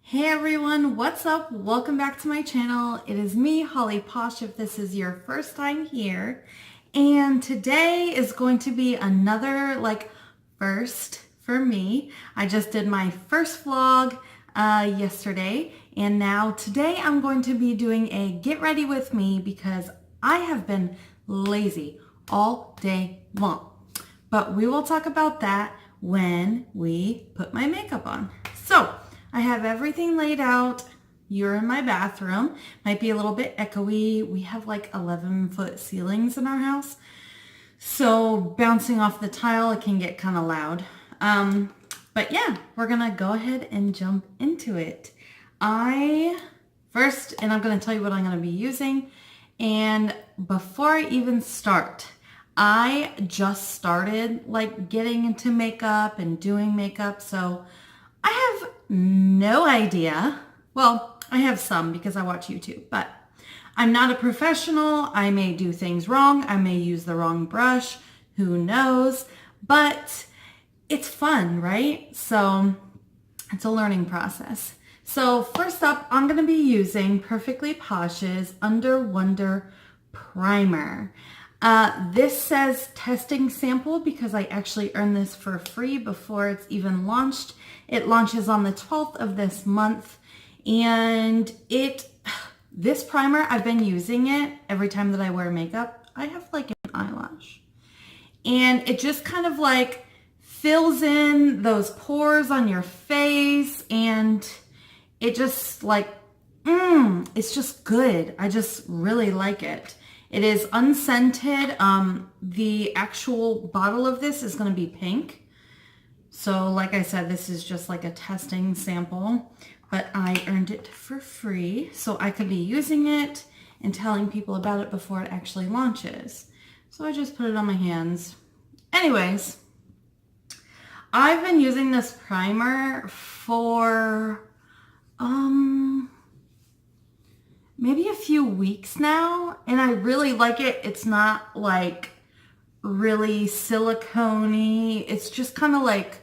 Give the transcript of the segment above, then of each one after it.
Hey everyone, what's up? Welcome back to my channel. It is me, Holly Posh, if this is your first time here. And today is going to be another first for me. I just did my first vlog yesterday, and now today I'm going to be doing a get ready with me because I have been lazy all day long. But we will talk about that when we put my makeup on. So I have everything laid out. You're in my bathroom. Might be a little bit echoey. We have like 11-foot ceilings in our house. So bouncing off the tile, it can get kind of loud. But yeah, we're gonna go ahead and jump into it. I'm gonna tell you what I'm gonna be using. And before I even start, I just started getting into makeup and doing makeup. So I have no idea. Well, I have some because I watch YouTube, but I'm not a professional. I may do things wrong. I may use the wrong brush. Who knows? But it's fun, right? So it's a learning process. So first up, I'm going to be using Perfectly Posh's Under Wonder Primer. This says testing sample because I actually earned this for free before it's even launched. It launches on the 12th of this month, and this primer, I've been using it every time that I wear makeup. I have like an eyelash, and it just kind of like fills in those pores on your face, and it just it's just good. I just really like it. It is unscented. The actual bottle of this is going to be pink. So like I said, this is just like a testing sample, but I earned it for free so I could be using it and telling people about it before it actually launches. So I just put it on my hands. Anyways, I've been using this primer for maybe a few weeks now, and I really like it. It's not like really silicone-y. It's just kind of like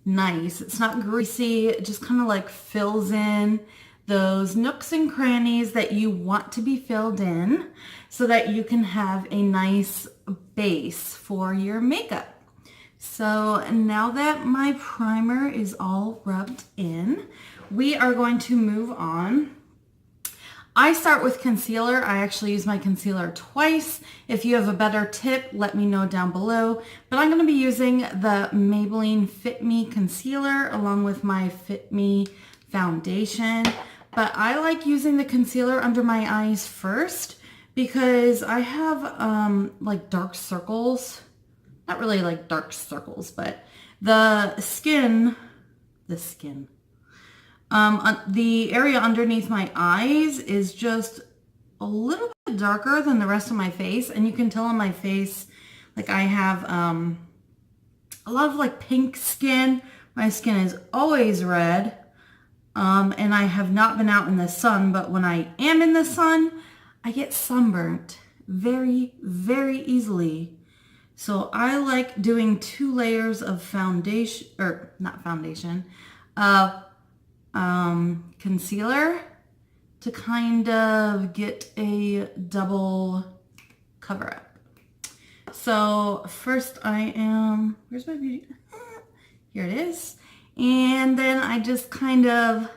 nice. It's not greasy. It just kind of like fills in those nooks and crannies that you want to be filled in so that you can have a nice base for your makeup. So now that my primer is all rubbed in, we are going to move on. I start with concealer. I actually use my concealer twice. If you have a better tip, let me know down below. But I'm going to be using the Maybelline Fit Me Concealer along with my Fit Me foundation. But I like using the concealer under my eyes first because I have like dark circles. Not really like dark circles, but the area underneath my eyes is just a little bit darker than the rest of my face. And you can tell on my face, like I have a lot of like pink skin. My skin is always red. And I have not been out in the sun, but when I am in the sun, I get sunburnt very, very easily. So I like doing 2 layers of foundation, or not foundation, concealer to kind of get a double cover up. So first where's my beauty? Here it is. And then I just kind of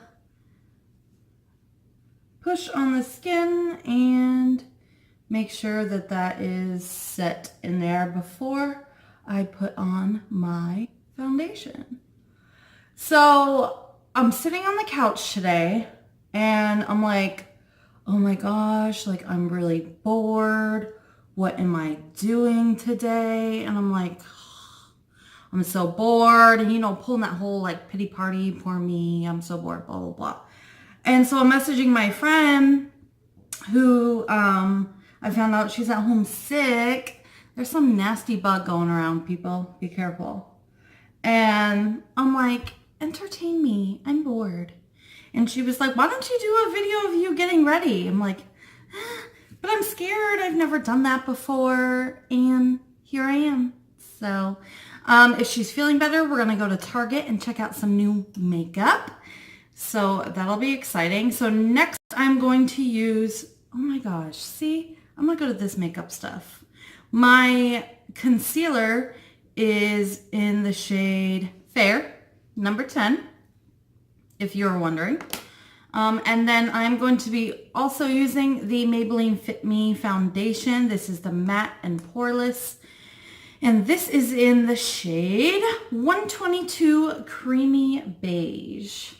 push on the skin and make sure that that is set in there before I put on my foundation. So I'm sitting on the couch today and I'm like, oh my gosh, like I'm really bored. What am I doing today? And I'm like, I'm so bored. And pulling that whole like pity party, poor me, I'm so bored, blah, blah, blah. And so I'm messaging my friend who I found out she's at home sick. There's some nasty bug going around, people. Be careful. And I'm like, entertain me. I'm bored. And she was like, why don't you do a video of you getting ready? I'm like, but I'm scared. I've never done that before. And here I am. So if she's feeling better, we're going to go to Target and check out some new makeup. So that'll be exciting. So next I'm going to use, oh my gosh, see, I'm not good at this makeup stuff. My concealer is in the shade Fair, number 10, if you're wondering. And then I'm going to be also using the Maybelline Fit Me foundation. This is the matte and poreless. And this is in the shade 122 Creamy Beige.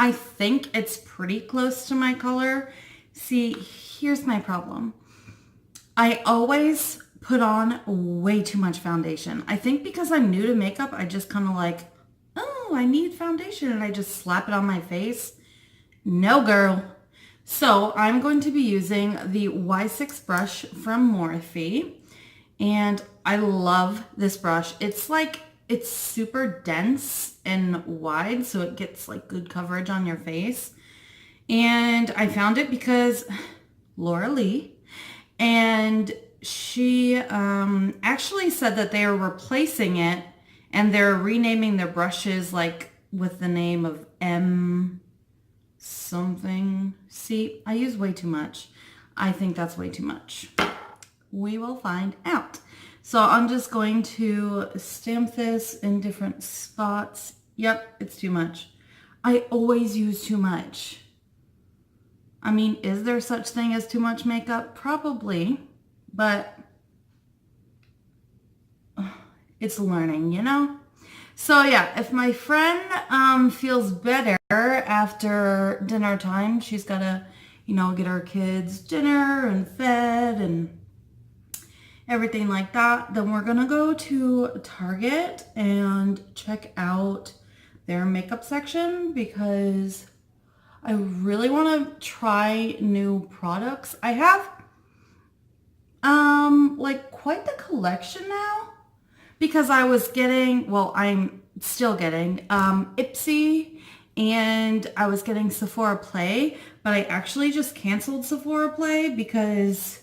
I think it's pretty close to my color. See, here's my problem. I always put on way too much foundation. I think because I'm new to makeup, I just kind of like, oh, I need foundation, and I just slap it on my face. No, girl. So I'm going to be using the Y6 brush from Morphe, and I love this brush. It's super dense and wide, so it gets like good coverage on your face. And I found it because Laura Lee, and she actually said that they are replacing it and they're renaming their brushes like with the name of M something. See, I use way too much. I think that's way too much. We will find out. So I'm just going to stamp this in different spots. Yep, it's too much. I always use too much. I mean, is there such thing as too much makeup? Probably, but it's learning, you know? So yeah, if my friend feels better after dinner time, she's got to, you know, get her kids dinner and fed and everything like that, then we're gonna go to Target and check out their makeup section because I really want to try new products. I have like quite the collection now because I was getting, well, I'm still getting Ipsy, and I was getting Sephora Play, but I actually just canceled Sephora Play because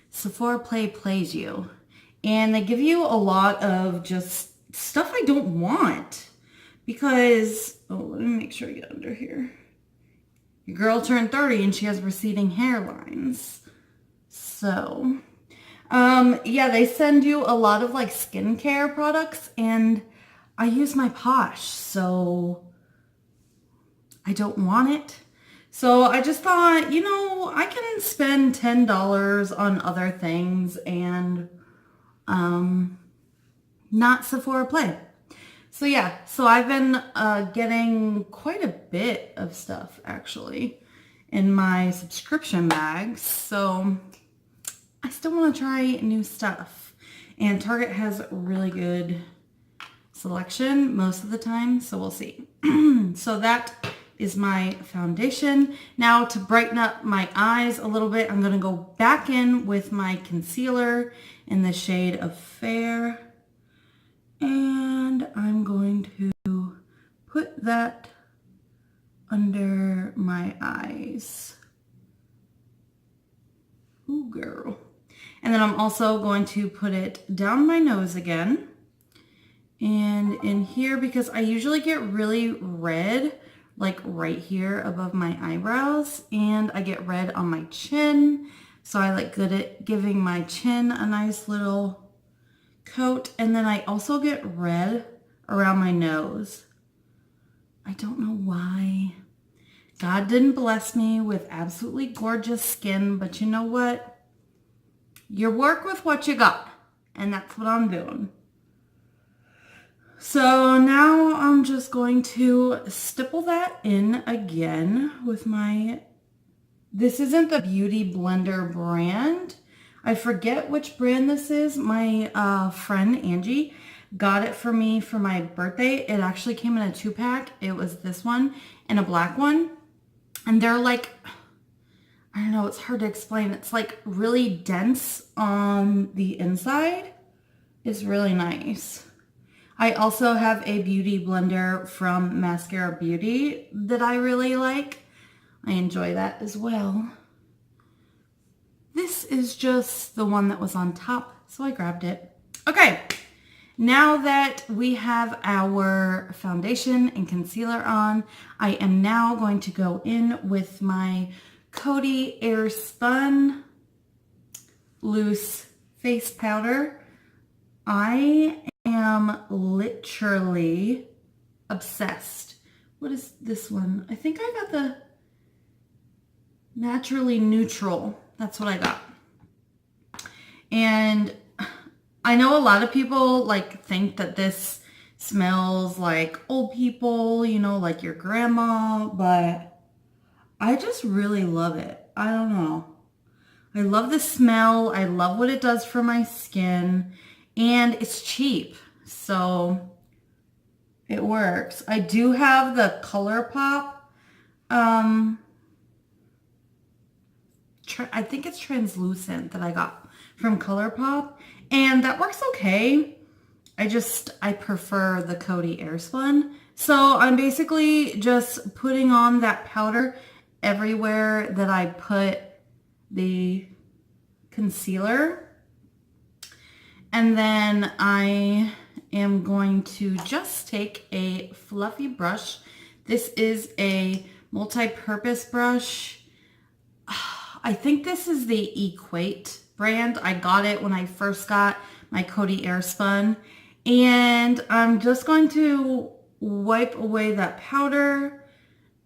Sephora Play plays you, and they give you a lot of just stuff I don't want because, oh, let me make sure I get under here. Your girl turned 30 and she has receding hairlines. So, yeah, they send you a lot of like skincare products, and I use my Posh, so I don't want it. So I just thought, you know, I can spend $10 on other things and not Sephora Play. So yeah, so I've been getting quite a bit of stuff actually in my subscription bags. So I still want to try new stuff. And Target has really good selection most of the time, so we'll see. So that is my foundation. Now to brighten up my eyes a little bit, I'm going to go back in with my concealer in the shade of Fair. And I'm going to put that under my eyes. Ooh, girl. And then I'm also going to put it down my nose again. And in here, because I usually get really red, like right here above my eyebrows, and I get red on my chin. So I like good at giving my chin a nice little coat. And then I also get red around my nose. I don't know why. God didn't bless me with absolutely gorgeous skin, but you know what? You work with what you got, and that's what I'm doing. So now I'm just going to stipple that in again with my, this isn't the Beauty Blender brand. I forget which brand this is. My friend Angie got it for me for my birthday. It actually came in a 2-pack. It was this one and a black one. And they're like, I don't know, it's hard to explain. It's like really dense on the inside. It's really nice. I also have a beauty blender from Mascara Beauty that I really like. I enjoy that as well. This is just the one that was on top, so I grabbed it. Okay, now that we have our foundation and concealer on, I am now going to go in with my Coty Airspun Loose Face Powder. I am literally obsessed. What is this one? I think I got the Naturally Neutral. That's what I got. And I know a lot of people like think that this smells like old people, you know, like your grandma, but I just really love it. I don't know. I love the smell. I love what it does for my skin, and it's cheap, so it works. I do have the ColourPop. I think it's translucent that I got from ColourPop, and that works okay. I prefer the Coty Airspun. So I'm basically just putting on that powder everywhere that I put the concealer. And then I am going to just take a fluffy brush. This is a multi-purpose brush. I think this is the Equate brand. I got it when I first got my Coty Airspun. And I'm just going to wipe away that powder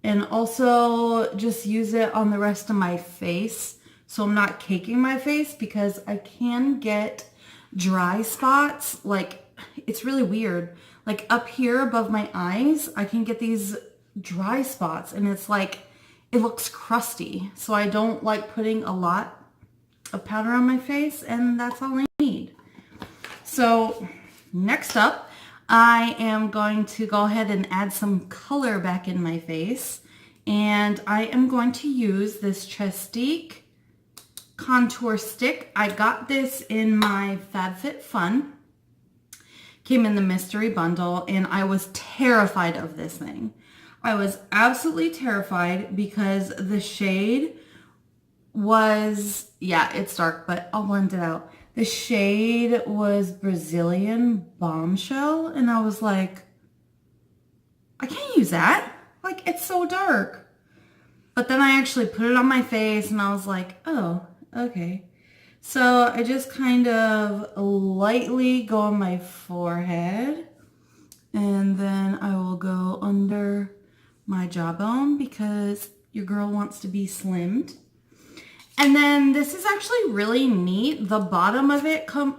and also just use it on the rest of my face, so I'm not caking my face, because I can get dry spots. Like, it's really weird. Like up here above my eyes, I can get these dry spots, and it's like, it looks crusty. So I don't like putting a lot of powder on my face, and that's all I need. So next up, I am going to go ahead and add some color back in my face. And I am going to use this Chestique contour stick. I got this in my FabFitFun. Came in the mystery bundle, and I was terrified of this thing. I was absolutely terrified because the shade was, yeah, it's dark, but I'll blend it out. The shade was Brazilian Bombshell, and I was like, I can't use that. Like, it's so dark. But then I actually put it on my face, and I was like, oh, okay. So I just kind of lightly go on my forehead, and then I will go under my jawbone because your girl wants to be slimmed. And then this is actually really neat. The bottom of it hold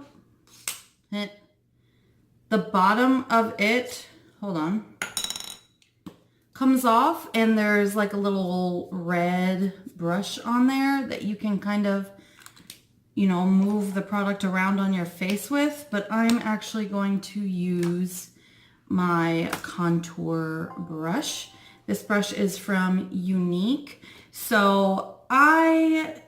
on, comes off, and there's like a little red brush on there that you can kind of, you know, move the product around on your face with. But I'm actually going to use my contour brush. This brush is from Unique. So I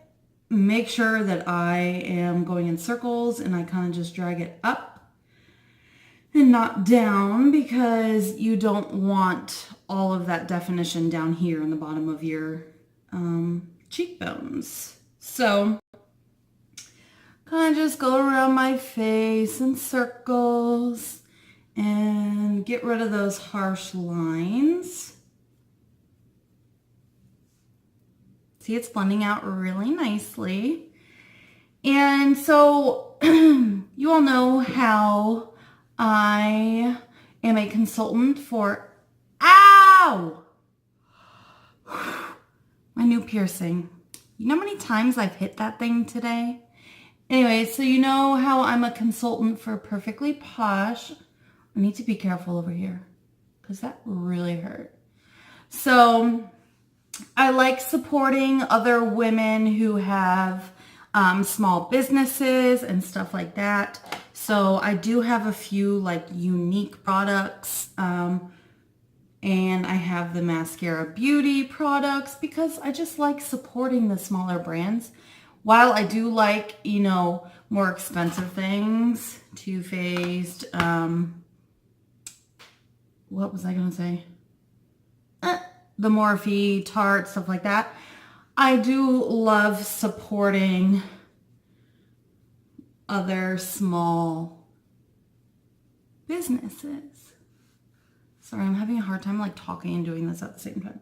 make sure that I am going in circles, and I kind of just drag it up and not down, because you don't want all of that definition down here in the bottom of your cheekbones. So kind of just go around my face in circles and get rid of those harsh lines. See, it's blending out really nicely. And so you all know how I am a consultant for, ow! My new piercing. You know how many times I've hit that thing today? Anyway, so you know how I'm a consultant for Perfectly Posh. I need to be careful over here because that really hurt. So I like supporting other women who have small businesses and stuff like that. So I do have a few like unique products, and I have the Mascara Beauty products because I just like supporting the smaller brands. While I do like, you know, more expensive things, Too Faced, what was I going to say? The Morphe, Tarte, stuff like that. I do love supporting other small businesses. Sorry, I'm having a hard time like talking and doing this at the same time.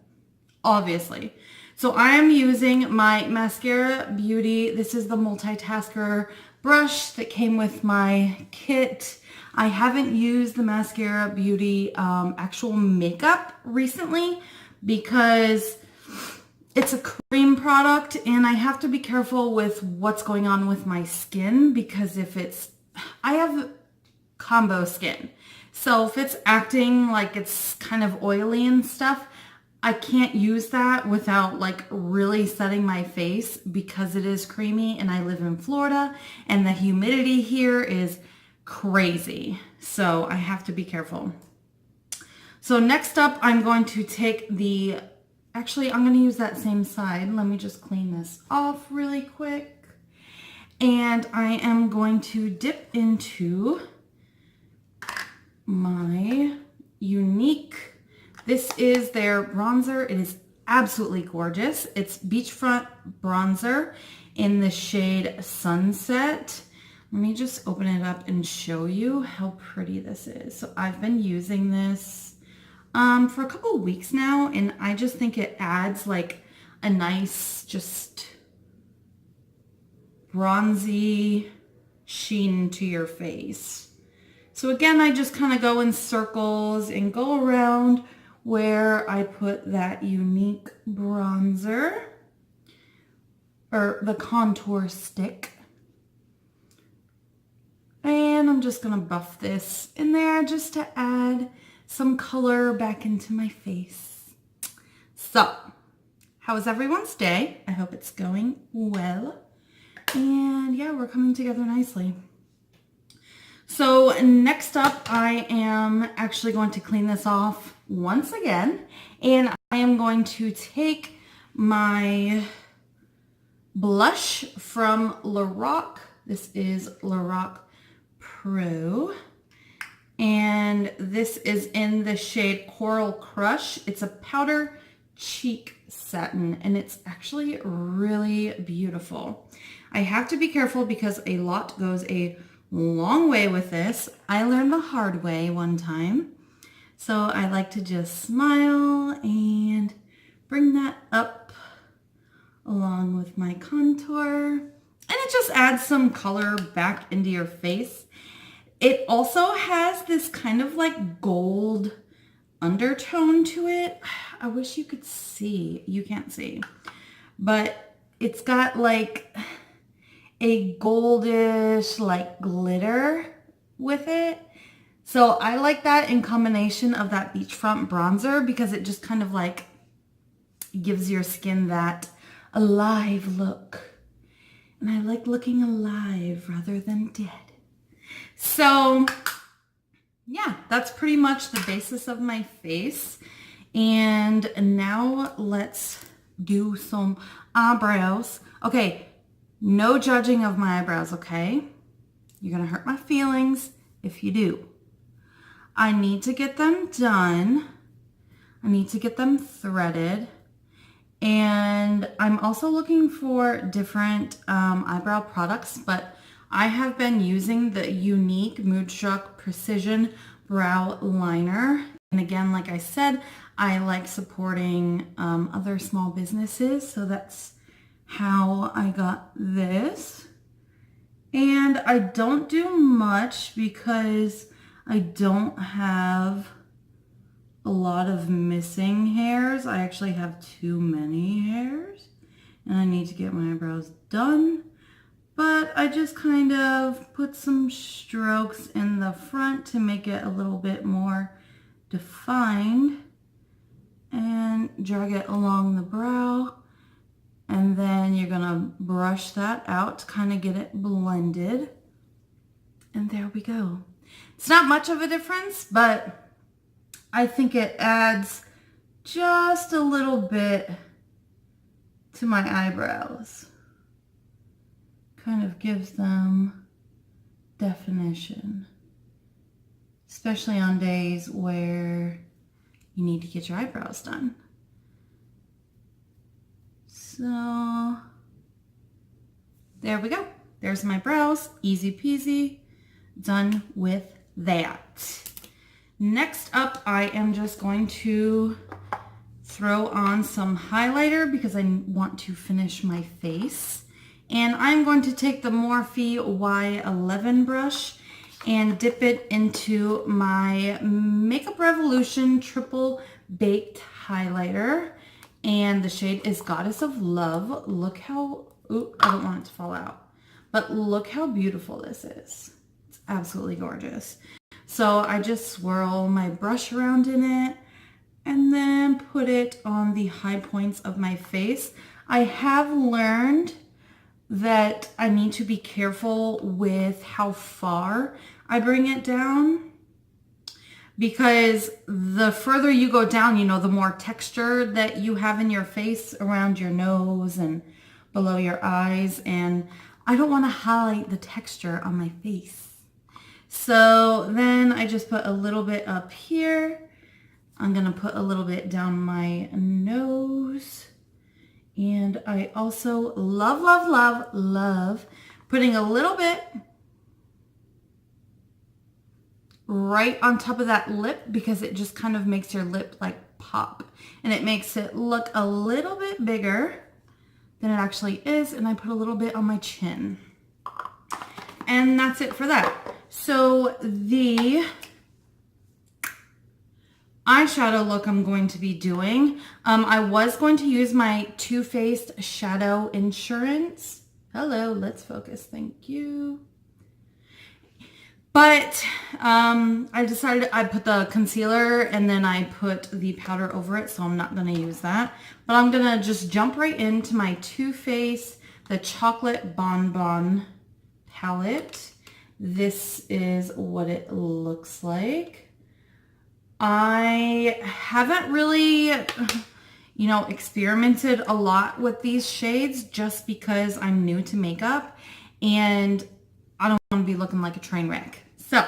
Obviously. So I am using my Mascara Beauty. This is the multitasker brush that came with my kit. I haven't used the Mascara Beauty actual makeup recently because it's a cream product and I have to be careful with what's going on with my skin because I have combo skin. So if it's acting like it's kind of oily and stuff, I can't use that without like really setting my face because it is creamy and I live in Florida and the humidity here is crazy. So I have to be careful. So next up, I'm going to take actually I'm going to use that same side. Let me just clean this off really quick. And I am going to dip into my Unique. This is their bronzer. It is absolutely gorgeous. It's beachfront bronzer in the shade Sunset. Let me just open it up and show you how pretty this is. So I've been using this for a couple of weeks now, and I just think it adds like a nice, just bronzy sheen to your face. So again, I just kind of go in circles and go around where I put that Unique bronzer or the contour stick. And I'm just going to buff this in there just to add some color back into my face. So, how was everyone's day? I hope it's going well. And yeah, we're coming together nicely. So next up, I am actually going to clean this off once again. And I am going to take my blush from Lorac. This is Lorac Pro. And this is in the shade Coral Crush. It's a powder cheek satin, and it's actually really beautiful. I have to be careful because a lot goes a long way with this. I learned the hard way one time. So I like to just smile and bring that up along with my contour. And it just adds some color back into your face. It also has this kind of like gold undertone to it. I wish you could see. You can't see. But it's got like a goldish like glitter with it. So I like that in combination of that beachfront bronzer because it just kind of like gives your skin that alive look. And I like looking alive rather than dead. So yeah, that's pretty much the basis of my face. And now let's do some eyebrows. Okay, no judging of my eyebrows, okay? You're gonna hurt my feelings if you do. I need to get them done. I need to get them threaded. And I'm also looking for different eyebrow products, but I have been using the Unique Moodstruck Precision Brow Liner. And again, like I said, I like supporting other small businesses. So that's how I got this. And I don't do much because I don't have a lot of missing hairs. I actually have too many hairs and I need to get my eyebrows done. But I just kind of put some strokes in the front to make it a little bit more defined and drag it along the brow. And then you're gonna brush that out to kind of get it blended. And there we go. It's not much of a difference, but I think it adds just a little bit to my eyebrows. Kind of gives them definition, especially on days where you need to get your eyebrows done. So there we go. There's my brows. Easy peasy. Done with that. Next up, I am just going to throw on some highlighter because I want to finish my face. And I'm going to take the Morphe Y11 brush and dip it into my Makeup Revolution Triple Baked Highlighter. And the shade is Goddess of Love. Look how, ooh, I don't want it to fall out. But look how beautiful this is. It's absolutely gorgeous. So I just swirl my brush around in it and then put it on the high points of my face. I have learned that I need to be careful with how far I bring it down, because the further you go down, you know, the more texture that you have in your face around your nose and below your eyes, and I don't want to highlight the texture on my face. So then I just put a little bit up here. I'm going to put a little bit down my nose. And I also love, love, love, love putting a little bit right on top of that lip, because it just kind of makes your lip like pop. And it makes it look a little bit bigger than it actually is. And I put a little bit on my chin. And that's it for that. So the eyeshadow look I'm going to be doing, I was going to use my Too Faced Shadow Insurance. Hello, let's focus, thank you. But I decided I put the concealer and then I put the powder over it, so I'm not going to use that. But I'm going to just jump right into my Too Faced, the Chocolate Bonbon palette. This is what it looks like. I haven't really, you know, experimented a lot with these shades just because I'm new to makeup and I don't want to be looking like a train wreck. So,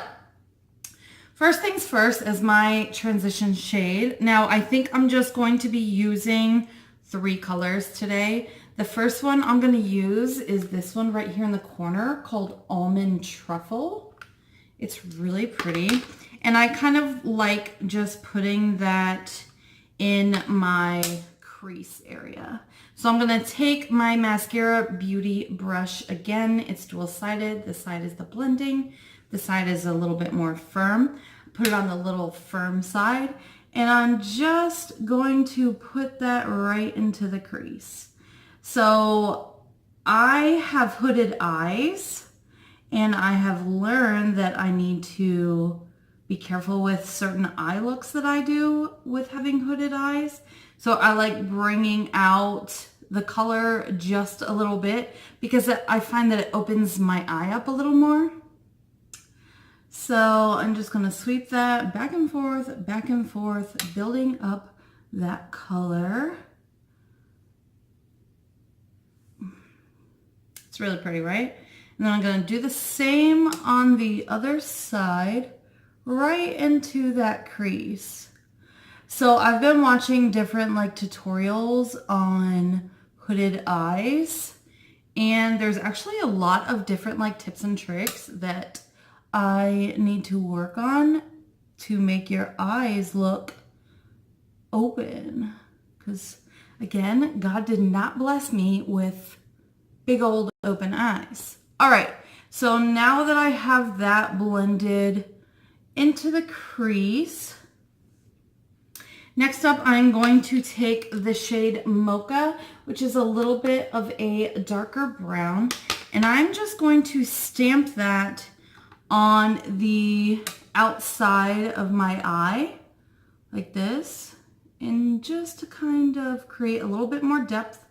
first things first is my transition shade. Now, I think I'm just going to be using 3 colors today. The first one I'm going to use is this one right here in the corner called Almond Truffle. It's really pretty. And I kind of like just putting that in my crease area. So I'm going to take my Mascara Beauty brush again. It's dual-sided. This side is the blending. This side is a little bit more firm. Put it on the little firm side. And I'm just going to put that right into the crease. So I have hooded eyes, and I have learned that I need to be careful with certain eye looks that I do with having hooded eyes. So I like bringing out the color just a little bit because I find that it opens my eye up a little more. So I'm just going to sweep that back and forth, building up that color. It's really pretty, right? And then I'm going to do the same on the other side, right into that crease. So I've been watching different like tutorials on hooded eyes, and there's actually a lot of different like tips and tricks that I need to work on to make your eyes look open. Because again, God did not bless me with big old open eyes. All right, so now that I have that blended into the crease, next up I'm going to take the shade Mocha, which is a little bit of a darker brown, and I'm just going to stamp that on the outside of my eye like this, and just to kind of create a little bit more depth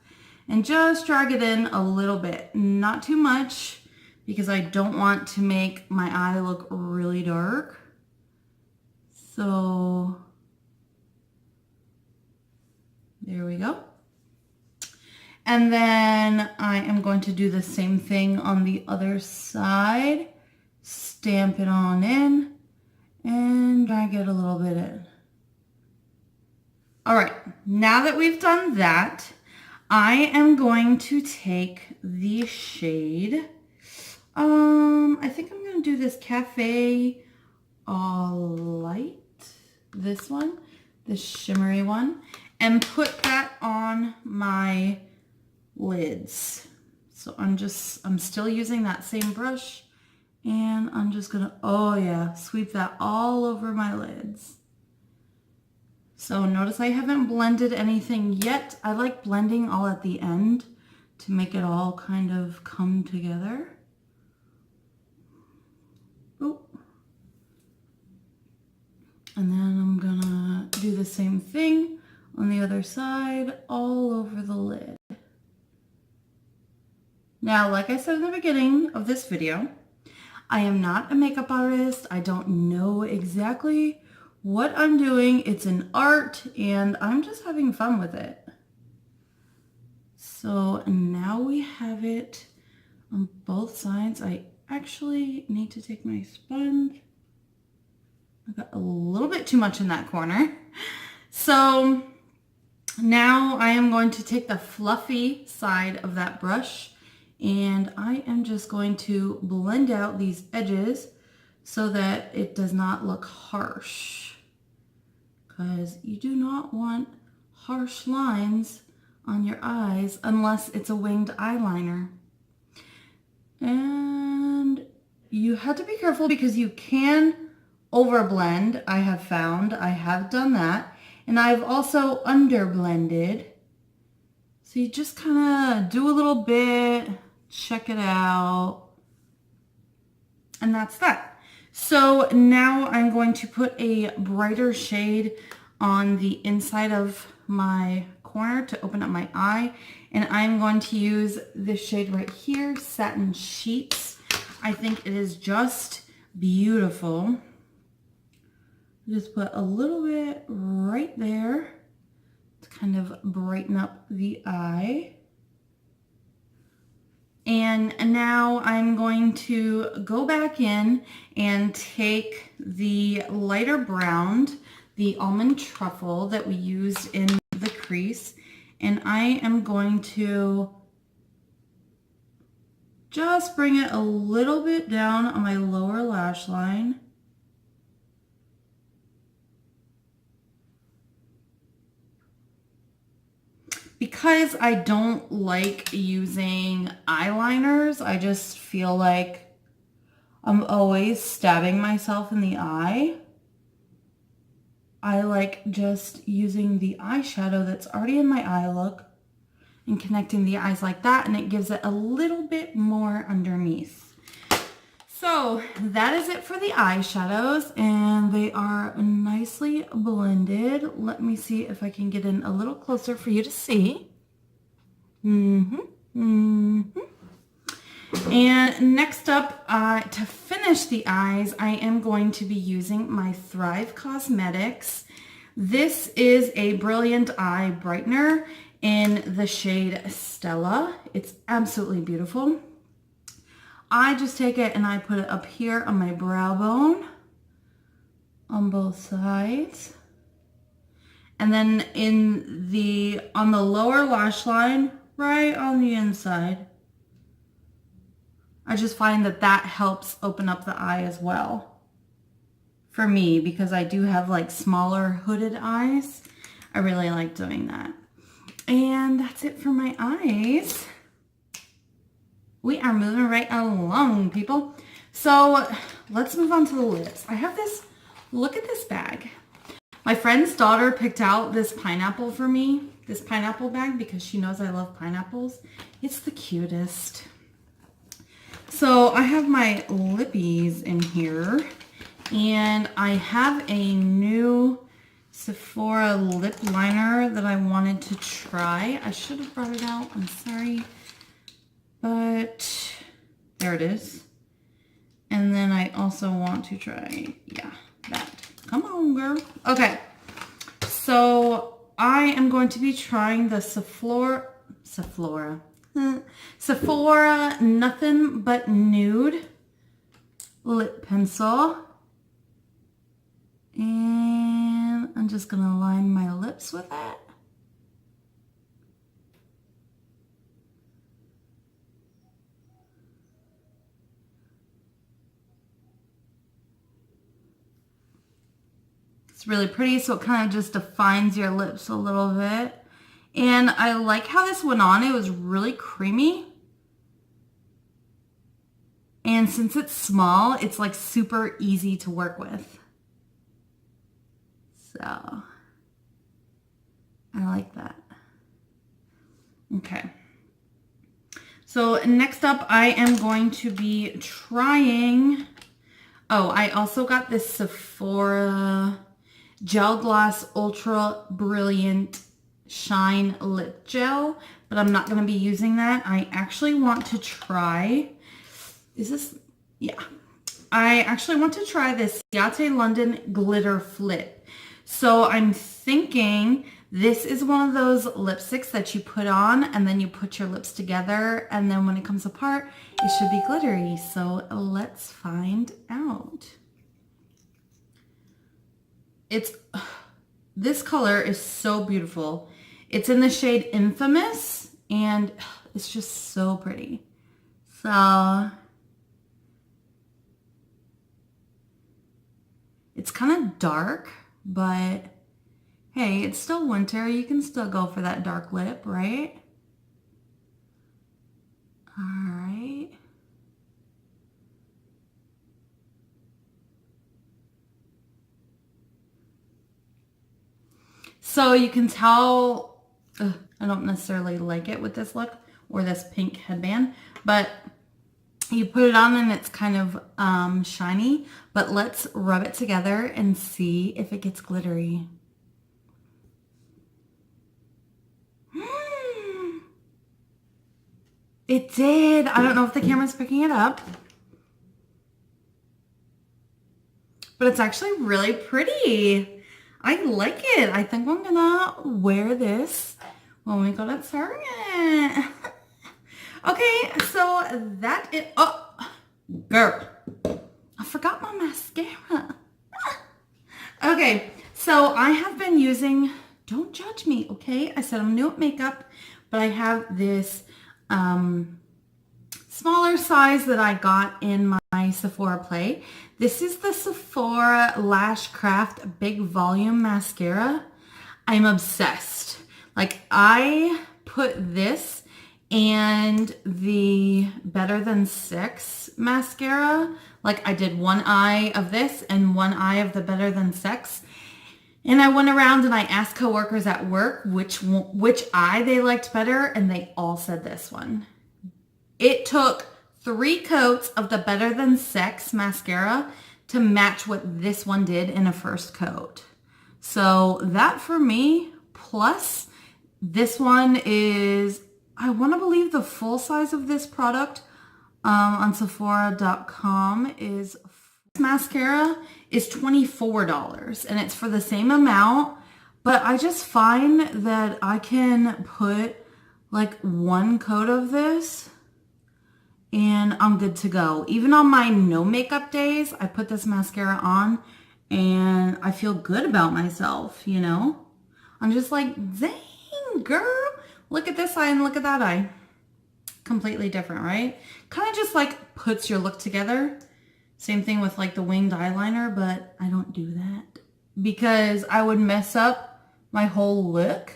and just drag it in a little bit, not too much, because I don't want to make my eye look really dark. So there we go. And then I am going to do the same thing on the other side. Stamp it on in and drag it a little bit in. All right, now that we've done that, I am going to take the shade, I think I'm going to do this Cafe Light. this one, this shimmery one, and put that on my lids. So I'm still using that same brush, and I'm just gonna, oh yeah, sweep that all over my lids. So notice I haven't blended anything yet. I like blending all at the end to make it all kind of come together. Oh. And then I'm gonna do the same thing on the other side, all over the lid. Now, like I said in the beginning of this video, I am not a makeup artist. I don't know exactly what I'm doing. It's an art and I'm just having fun with it. So now we have it on both sides. I actually need to take my sponge. I got a little bit too much in that corner. So now I am going to take the fluffy side of that brush and I am just going to blend out these edges so that it does not look harsh, because you do not want harsh lines on your eyes unless it's a winged eyeliner. And you have to be careful because you can overblend. I have found, I have done that, and I've also underblended. So you just kind of do a little bit, check it out, and that's that. So now I'm going to put a brighter shade on the inside of my corner to open up my eye, and I'm going to use this shade right here, Satin Sheets. I think it is just beautiful. Just put a little bit right there to kind of brighten up the eye. And now I'm going to go back in and take the lighter brown, the almond truffle that we used in the crease, and I am going to just bring it a little bit down on my lower lash line. Because I don't like using eyeliners, I just feel like I'm always stabbing myself in the eye. I like just using the eyeshadow that's already in my eye look and connecting the eyes like that, and it gives it a little bit more underneath. So that is it for the eyeshadows, and they are nicely blended. Let me see if I can get in a little closer for you to see. And next up, to finish the eyes, I am going to be using my Thrive Cosmetics. This is a Brilliant Eye Brightener in the shade Stella. It's absolutely beautiful. I just take it and I put it up here on my brow bone on both sides. And then on the lower lash line, right on the inside. I just find that that helps open up the eye as well. For me, because I do have like smaller hooded eyes, I really like doing that. And that's it for my eyes. We are moving right along, people. So let's move on to the lips. I have this, look at this bag. My friend's daughter picked out this pineapple for me, this pineapple bag, because she knows I love pineapples. It's the cutest. So I have my lippies in here, and I have a new Sephora lip liner that I wanted to try. I should have brought it out, I'm sorry. But there it is. And then I also want to try, yeah, that. Come on, girl. Okay. So I am going to be trying the Sephora Nothing But Nude lip pencil. And I'm just going to line my lips with it. It's really pretty, so it kind of just defines your lips a little bit. And I like how this went on. It was really creamy. And since it's small, it's like super easy to work with. So I like that. Okay. So next up, I am going to be trying, I also got this Sephora Gel Gloss Ultra Brilliant Shine Lip Gel, but I'm not going to be using that. I actually want to try, I actually want to try this Ciate London Glitter Flip. So I'm thinking this is one of those lipsticks that you put on and then you put your lips together, and then when it comes apart, it should be glittery. So let's find out. This color is so beautiful. It's in the shade Infamous, and it's just so pretty. So it's kind of dark, but hey, it's still winter. You can still go for that dark lip, right? All right. So you can tell, I don't necessarily like it with this look or this pink headband, but you put it on and it's kind of shiny, but let's rub it together and see if it gets glittery. It did. I don't know if the camera's picking it up, but it's actually really pretty. I like it. I think I'm gonna wear this when we go to Target. Okay, so that is, oh, girl, I forgot my mascara. Okay, so I have been using, don't judge me, okay? I said I'm new at makeup, but I have this smaller size that I got in my Sephora Play. This is the Sephora Lash Craft Big Volume Mascara. I'm obsessed. Like, I put this and the Better Than Sex mascara. Like, I did one eye of this and one eye of the Better Than Sex. And I went around and I asked coworkers at work which eye they liked better, and they all said this one. It took 3 coats of the Better Than Sex mascara to match what this one did in a first coat. So that for me, plus this one is, I want to believe the full size of this product on Sephora.com is, mascara is $24 and it's for the same amount, but I just find that I can put like 1 coat of this and I'm good to go. Even on my no makeup days, I put this mascara on and I feel good about myself, you know? I'm just like, dang, girl, look at this eye and look at that eye. Completely different, right? Kind of just like puts your look together. Same thing with like the winged eyeliner, but I don't do that because I would mess up my whole look.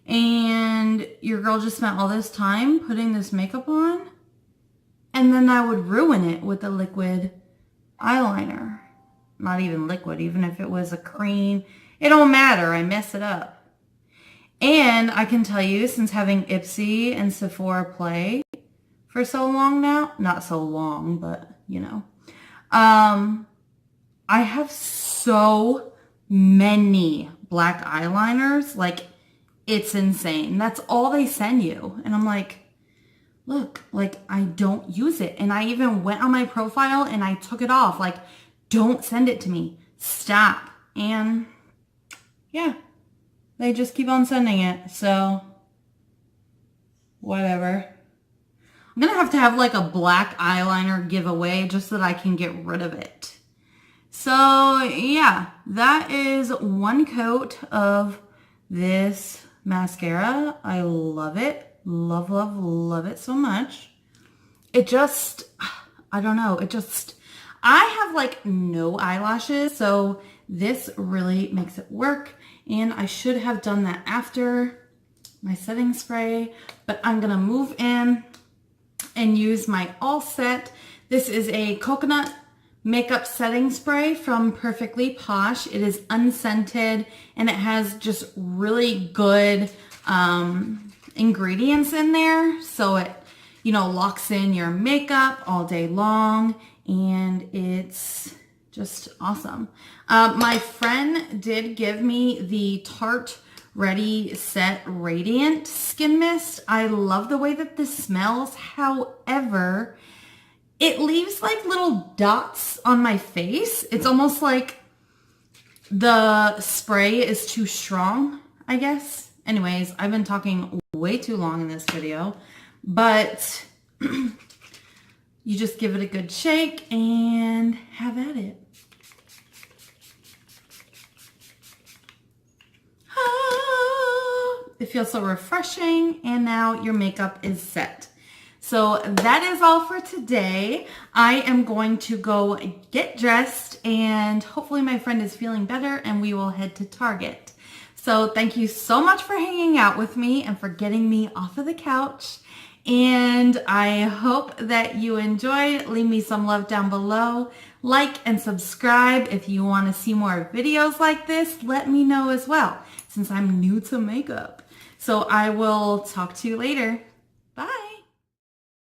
And your girl just spent all this time putting this makeup on, and then I would ruin it with a liquid eyeliner. Not even liquid, even if it was a cream. It don't matter, I mess it up. And I can tell you, since having Ipsy and Sephora Play for so long now, not so long, but you know, I have so many black eyeliners, like it's insane. That's all they send you. And I'm like, look, like I don't use it. And I even went on my profile and I took it off. Like, don't send it to me. Stop. And yeah, they just keep on sending it. So whatever. I'm going to have like a black eyeliner giveaway just so that I can get rid of it. So yeah, that is 1 coat of this mascara. I love it. Love, love, love it so much. It just, I don't know. It just, I have like no eyelashes. So this really makes it work. And I should have done that after my setting spray, but I'm gonna move in and use my All Set. This is a coconut makeup setting spray from Perfectly Posh. It is unscented and it has just really good ingredients in there. So it, you know, locks in your makeup all day long and it's just awesome. My friend did give me the Tarte Ready Set Radiant Skin Mist. I love the way that this smells. However, it leaves like little dots on my face. It's almost like the spray is too strong, I guess. Anyways, I've been talking way too long in this video, but you just give it a good shake and have at it. It feels so refreshing, and now your makeup is set. So that is all for today. I am going to go get dressed and hopefully my friend is feeling better and we will head to Target. So thank you so much for hanging out with me and for getting me off of the couch. And I hope that you enjoyed. Leave me some love down below. Like and subscribe if you want to see more videos like this. Let me know as well, since I'm new to makeup. So I will talk to you later. Bye.